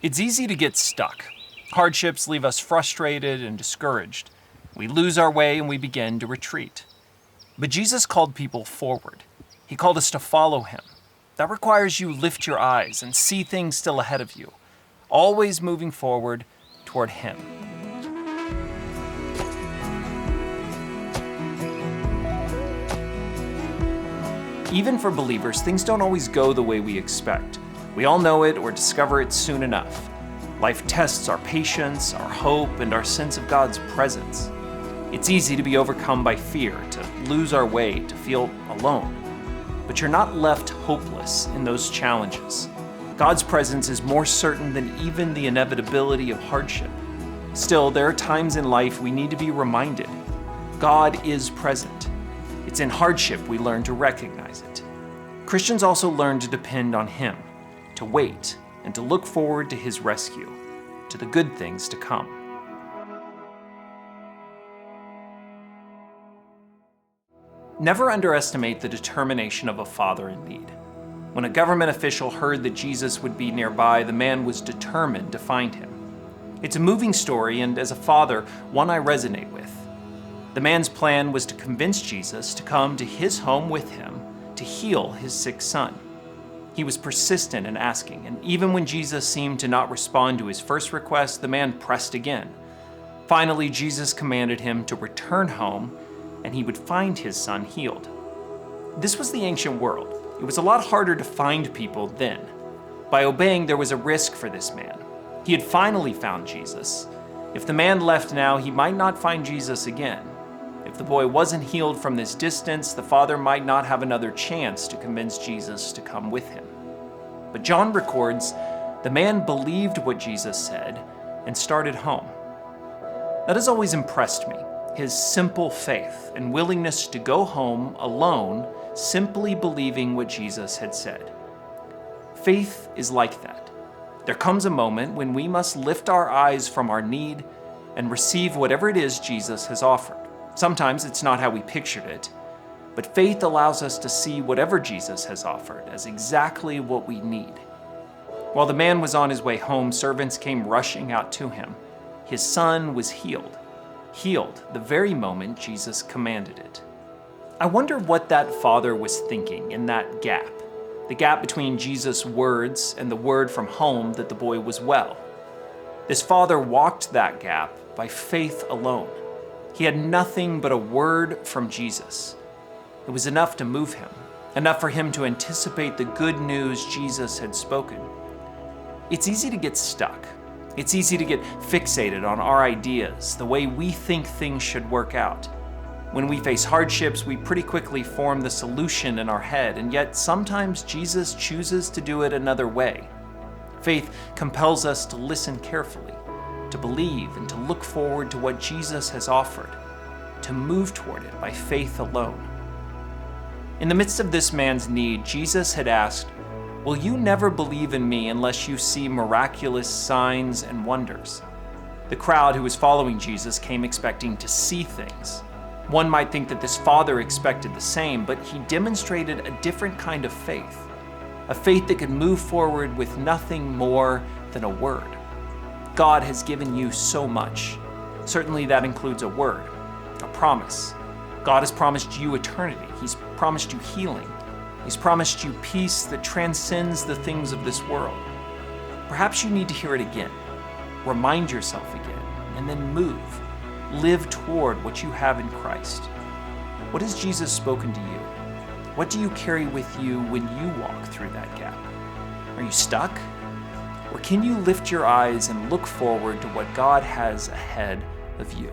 It's easy to get stuck. Hardships leave us frustrated and discouraged. We lose our way and we begin to retreat. But Jesus called people forward. He called us to follow him. That requires you lift your eyes and see things still ahead of you, always moving forward toward him. Even for believers, things don't always go the way we expect. We all know it or discover it soon enough. Life tests our patience, our hope, and our sense of God's presence. It's easy to be overcome by fear, to lose our way, to feel alone. But you're not left hopeless in those challenges. God's presence is more certain than even the inevitability of hardship. Still, there are times in life we need to be reminded God is present. It's in hardship we learn to recognize it. Christians also learn to depend on him, to wait, and to look forward to his rescue, to the good things to come. Never underestimate the determination of a father in need. When a government official heard that Jesus would be nearby, the man was determined to find him. It's a moving story, and as a father, one I resonate with. The man's plan was to convince Jesus to come to his home with him to heal his sick son. He was persistent in asking, and even when Jesus seemed to not respond to his first request, the man pressed again. Finally, Jesus commanded him to return home, and he would find his son healed. This was the ancient world. It was a lot harder to find people then. By obeying, there was a risk for this man. He had finally found Jesus. If the man left now, he might not find Jesus again. If the boy wasn't healed from this distance, the father might not have another chance to convince Jesus to come with him. But John records, the man believed what Jesus said and started home. That has always impressed me, his simple faith and willingness to go home alone, simply believing what Jesus had said. Faith is like that. There comes a moment when we must lift our eyes from our need and receive whatever it is Jesus has offered. Sometimes it's not how we pictured it, but faith allows us to see whatever Jesus has offered as exactly what we need. While the man was on his way home, servants came rushing out to him. His son was healed the very moment Jesus commanded it. I wonder what that father was thinking in that gap, the gap between Jesus' words and the word from home that the boy was well. This father walked that gap by faith alone. He had nothing but a word from Jesus. It was enough to move him, enough for him to anticipate the good news Jesus had spoken. It's easy to get stuck. It's easy to get fixated on our ideas, the way we think things should work out. When we face hardships, we pretty quickly form the solution in our head, and yet sometimes Jesus chooses to do it another way. Faith compels us to listen carefully, to believe and to look forward to what Jesus has offered, to move toward it by faith alone. In the midst of this man's need, Jesus had asked, "Will you never believe in me unless you see miraculous signs and wonders?" The crowd who was following Jesus came expecting to see things. One might think that this father expected the same, but he demonstrated a different kind of faith, a faith that could move forward with nothing more than a word. God has given you so much. Certainly that includes a word, a promise. God has promised you eternity. He's promised you healing. He's promised you peace that transcends the things of this world. Perhaps you need to hear it again. Remind yourself again, and then move. Live toward what you have in Christ. What has Jesus spoken to you? What do you carry with you when you walk through that gap? Are you stuck? Or can you lift your eyes and look forward to what God has ahead of you?